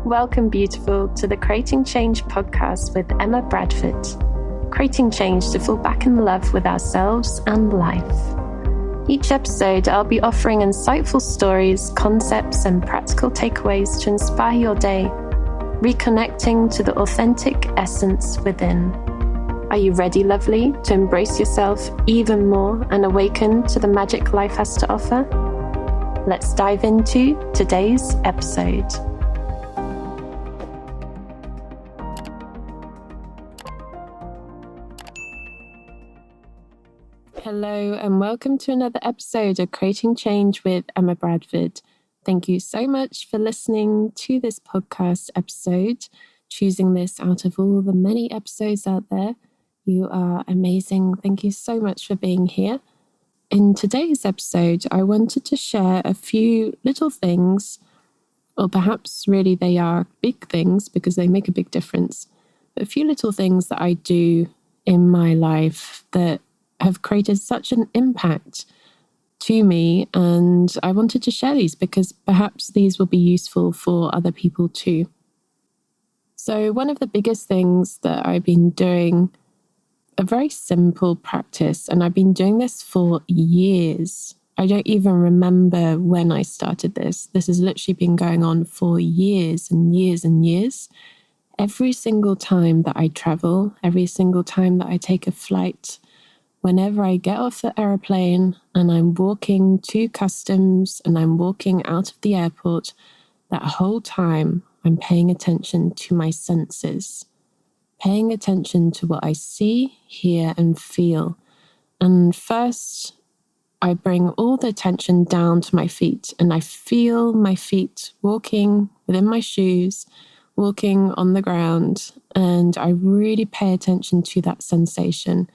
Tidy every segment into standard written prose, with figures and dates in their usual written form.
Welcome, beautiful, to the Creating Change podcast with Emma Bradford. Creating change to fall back in love with ourselves and life. Each episode, I'll be offering insightful stories, concepts, and practical takeaways to inspire your day, reconnecting to the authentic essence within. Are you ready, lovely, to embrace yourself even more and awaken to the magic life has to offer? Let's dive into today's episode. Hello and welcome to another episode of Creating Change with Emma Bradford. Thank you so much for listening to this podcast episode, choosing this out of all the many episodes out there. You are amazing. Thank you so much for being here. In today's episode, I wanted to share a few little things, or perhaps really they are big things because they make a big difference, but a few little things that I do in my life that have created such an impact to me, and I wanted to share these because perhaps these will be useful for other people too. So one of the biggest things that I've been doing, a very simple practice, and I've been doing this for years. I don't even remember when I started this. This has literally been going on for years and years and years. Every single time that I travel, every single time that I take a flight, whenever I get off the airplane and I'm walking to customs and I'm walking out of the airport, that whole time I'm paying attention to my senses, paying attention to what I see, hear, and feel. And first, I bring all the attention down to my feet and I feel my feet walking within my shoes, walking on the ground, and I really pay attention to that sensation.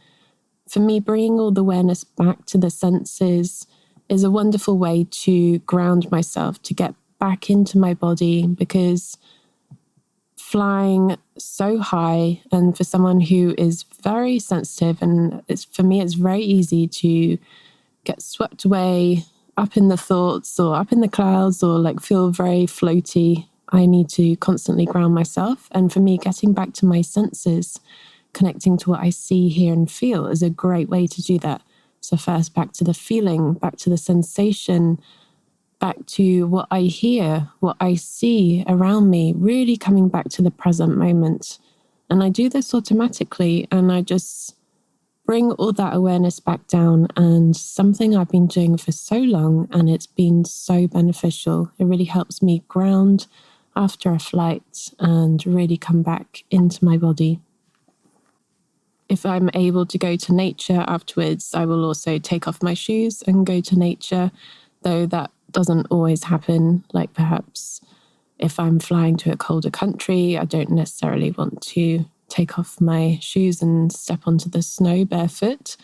For me, bringing all the awareness back to the senses is a wonderful way to ground myself, to get back into my body, because flying so high, and for someone who is very sensitive, and for me, it's very easy to get swept away up in the thoughts or up in the clouds or like feel very floaty. I need to constantly ground myself. And for me, getting back to my senses, connecting to what I see, hear, and feel is a great way to do that. So first, back to the feeling, back to the sensation, back to what I hear, what I see around me, really coming back to the present moment. And I do this automatically, and I just bring all that awareness back down. And something I've been doing for so long, and it's been so beneficial. It really helps me ground after a flight and really come back into my body. If I'm able to go to nature afterwards, I will also take off my shoes and go to nature, though that doesn't always happen. Like perhaps if I'm flying to a colder country, I don't necessarily want to take off my shoes and step onto the snow barefoot.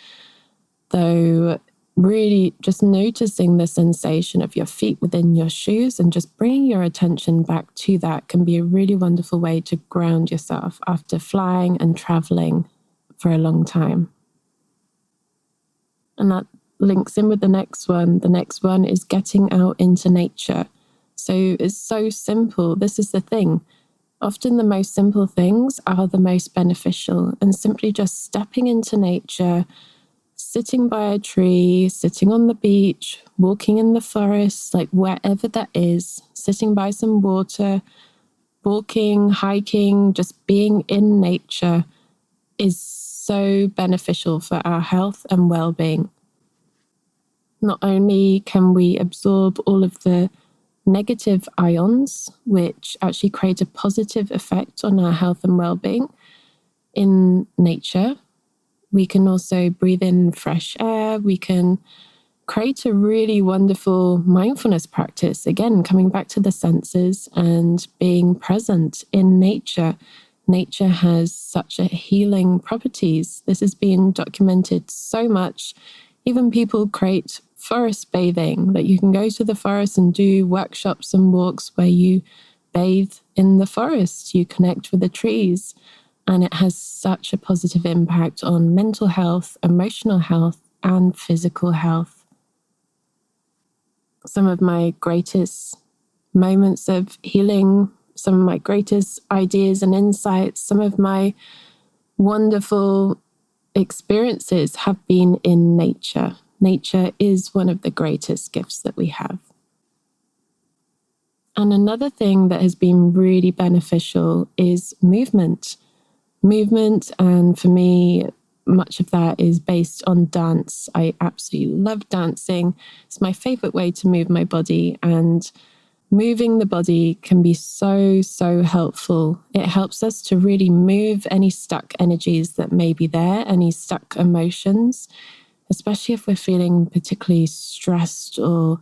Though really just noticing the sensation of your feet within your shoes and just bringing your attention back to that can be a really wonderful way to ground yourself after flying and traveling for a long time. And that links in with the next one. The next one is getting out into nature. So it's so simple. This is the thing. Often the most simple things are the most beneficial, and simply just stepping into nature, sitting by a tree, sitting on the beach, walking in the forest, like wherever that is, sitting by some water, walking, hiking, just being in nature is so beneficial for our health and well-being. Not only can we absorb all of the negative ions, which actually create a positive effect on our health and well-being in nature, we can also breathe in fresh air. We can create a really wonderful mindfulness practice, again, coming back to the senses and being present in nature. Nature has such a healing properties. This has been documented so much. Even people create forest bathing, that you can go to the forest and do workshops and walks where you bathe in the forest, you connect with the trees, and it has such a positive impact on mental health, emotional health, and physical health. Some of my greatest moments of healing some of my greatest ideas and insights, some of my wonderful experiences have been in nature. Nature is one of the greatest gifts that we have. And another thing that has been really beneficial is movement. Movement, and for me, much of that is based on dance. I absolutely love dancing. It's my favorite way to move my body, and moving the body can be so, so helpful. It helps us to really move any stuck energies that may be there, any stuck emotions, especially if we're feeling particularly stressed or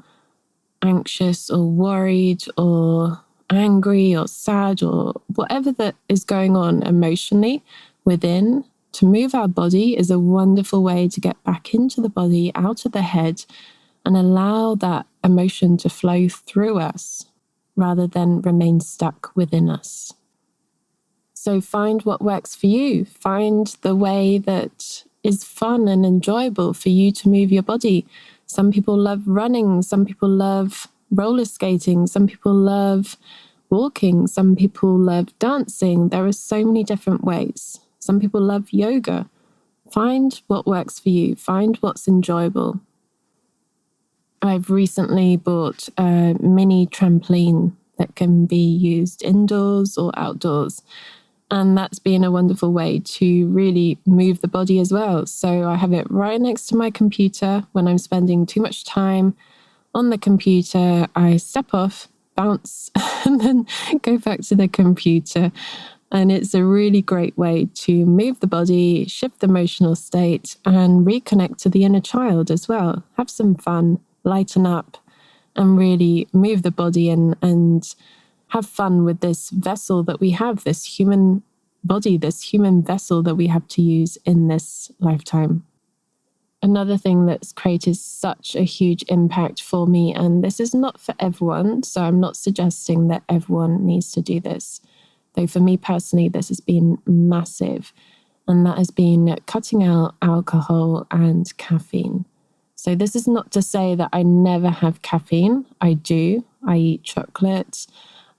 anxious or worried or angry or sad or whatever that is going on emotionally within. To move our body is a wonderful way to get back into the body, out of the head, and allow that emotion to flow through us rather than remain stuck within us. So find what works for you. Find the way that is fun and enjoyable for you to move your body. Some people love running. Some people love roller skating. Some people love walking. Some people love dancing. There are so many different ways. Some people love yoga. Find what works for you. Find what's enjoyable. I've recently bought a mini trampoline that can be used indoors or outdoors. And that's been a wonderful way to really move the body as well. So I have it right next to my computer. When I'm spending too much time on the computer, I step off, bounce, and then go back to the computer. And it's a really great way to move the body, shift the emotional state, and reconnect to the inner child as well. Have some fun, lighten up, and really move the body and have fun with this vessel that we have, this human body, this human vessel that we have to use in this lifetime. Another thing that's created such a huge impact for me, and this is not for everyone, so I'm not suggesting that everyone needs to do this, though for me personally, this has been massive, and that has been cutting out alcohol and caffeine. So this is not to say that I never have caffeine. I do. I eat chocolate.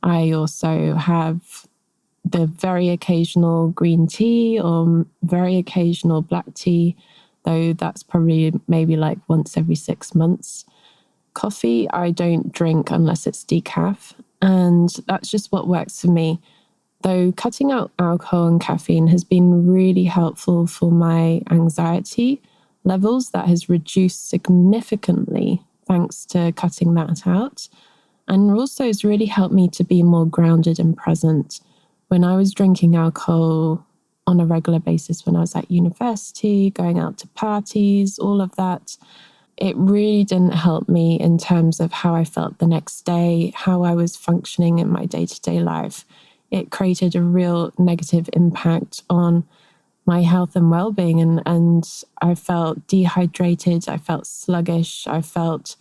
I also have the very occasional green tea or very occasional black tea, though that's probably maybe like once every 6 months. Coffee, I don't drink unless it's decaf, and that's just what works for me. Though cutting out alcohol and caffeine has been really helpful for my anxiety levels. That has reduced significantly thanks to cutting that out. And also has really helped me to be more grounded and present. When I was drinking alcohol on a regular basis, when I was at university, going out to parties, all of that, it really didn't help me in terms of how I felt the next day, how I was functioning in my day-to-day life. It created a real negative impact on my health and well-being, and I felt dehydrated, I felt sluggish, I felt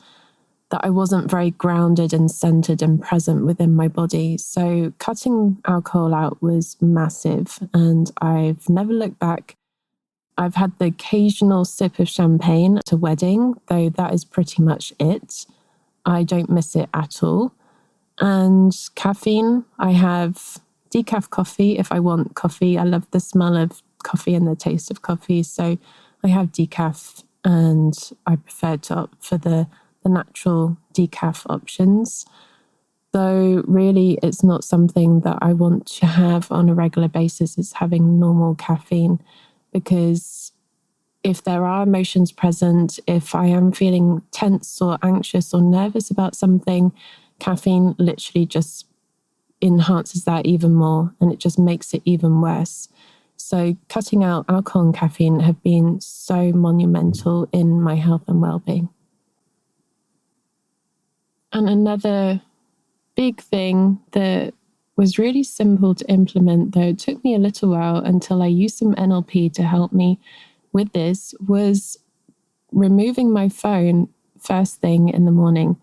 that I wasn't very grounded and centered and present within my body. So cutting alcohol out was massive, and I've never looked back. I've had the occasional sip of champagne at a wedding, though that is pretty much it. I don't miss it at all. And caffeine, I have decaf coffee if I want coffee. I love the smell of coffee and the taste of coffee. So I have decaf, and I prefer to opt for the natural decaf options. Though really it's not something that I want to have on a regular basis, is having normal caffeine, because if there are emotions present, if I am feeling tense or anxious or nervous about something, caffeine literally just enhances that even more, and it just makes it even worse. So cutting out alcohol and caffeine have been so monumental in my health and well-being. And another big thing that was really simple to implement, though it took me a little while until I used some NLP to help me with this, was removing my phone first thing in the morning.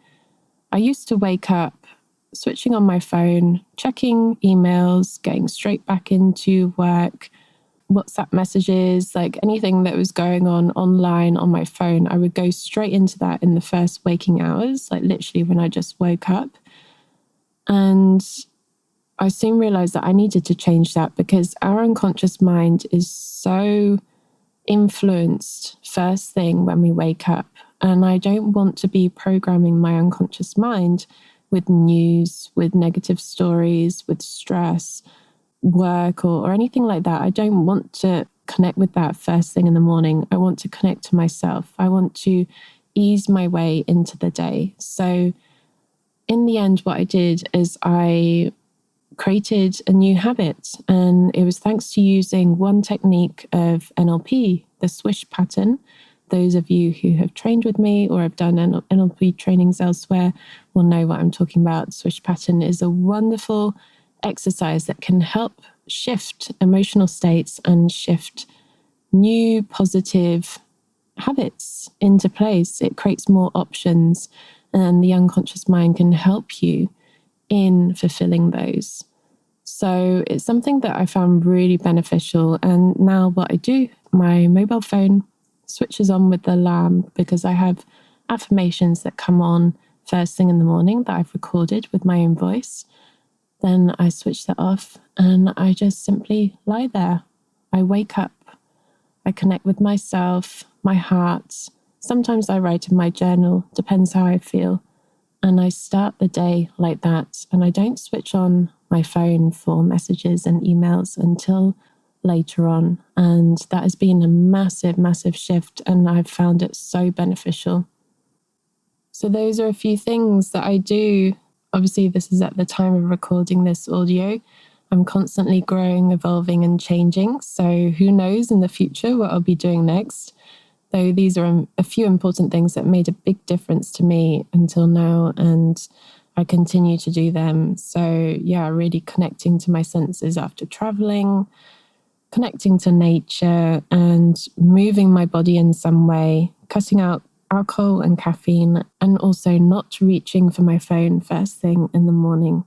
I used to wake up, switching on my phone, checking emails, getting straight back into work, WhatsApp messages, like anything that was going on online on my phone, I would go straight into that in the first waking hours, like literally when I just woke up. And I soon realized that I needed to change that because our unconscious mind is so influenced first thing when we wake up. And I don't want to be programming my unconscious mind with news, with negative stories, with stress, work, or anything like that. I don't want to connect with that first thing in the morning. I want to connect to myself. I want to ease my way into the day. So in the end, what I did is I created a new habit, and it was thanks to using one technique of NLP, the Swish pattern. Those of you who have trained with me or have done NLP trainings elsewhere will know what I'm talking about. Swish pattern is a wonderful exercise that can help shift emotional states and shift new positive habits into place. It creates more options, and the unconscious mind can help you in fulfilling those. So it's something that I found really beneficial. And now what I do, my mobile phone switches on with the alarm because I have affirmations that come on first thing in the morning that I've recorded with my own voice. Then I switch that off and I just simply lie there. I wake up, I connect with myself, my heart. Sometimes I write in my journal, depends how I feel. And I start the day like that. And I don't switch on my phone for messages and emails until later on. And that has been a massive, massive shift. And I've found it so beneficial. So those are a few things that I do. Obviously, this is at the time of recording this audio. I'm constantly growing, evolving, and changing. So who knows in the future what I'll be doing next. So these are a few important things that made a big difference to me until now, and I continue to do them. So yeah, really connecting to my senses after traveling, connecting to nature and moving my body in some way, cutting out alcohol and caffeine, and also not reaching for my phone first thing in the morning.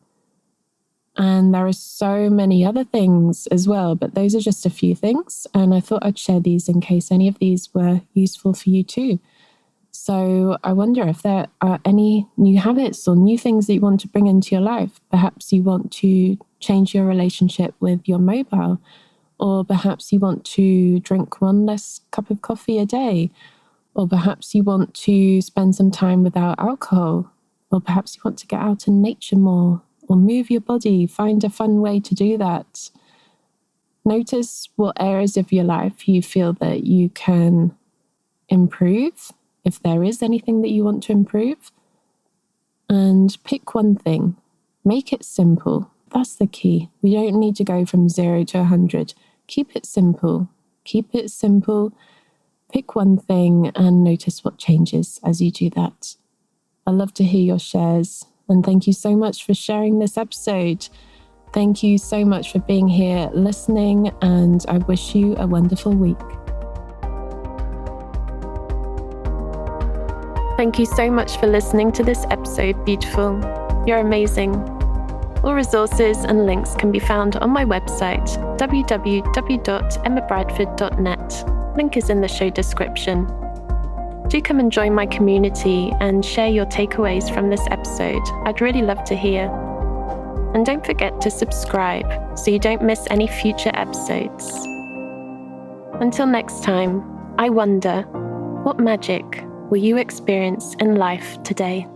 And there are so many other things as well, but those are just a few things. And I thought I'd share these in case any of these were useful for you too. So I wonder if there are any new habits or new things that you want to bring into your life. Perhaps you want to change your relationship with your mobile, or perhaps you want to drink one less cup of coffee a day, or perhaps you want to spend some time without alcohol, or perhaps you want to get out in nature more, or move your body, find a fun way to do that. Notice what areas of your life you feel that you can improve, if there is anything that you want to improve. And pick one thing. Make it simple. That's the key. We don't need to go from 0 to 100. Keep it simple. Keep it simple. Pick one thing and notice what changes as you do that. I'd love to hear your shares. And thank you so much for sharing this episode. Thank you so much for being here, listening, and I wish you a wonderful week. Thank you so much for listening to this episode, beautiful. You're amazing. All resources and links can be found on my website, www.emmabradford.net. Link is in the show description. Do come and join my community and share your takeaways from this episode. I'd really love to hear. And don't forget to subscribe so you don't miss any future episodes. Until next time, I wonder, what magic will you experience in life today?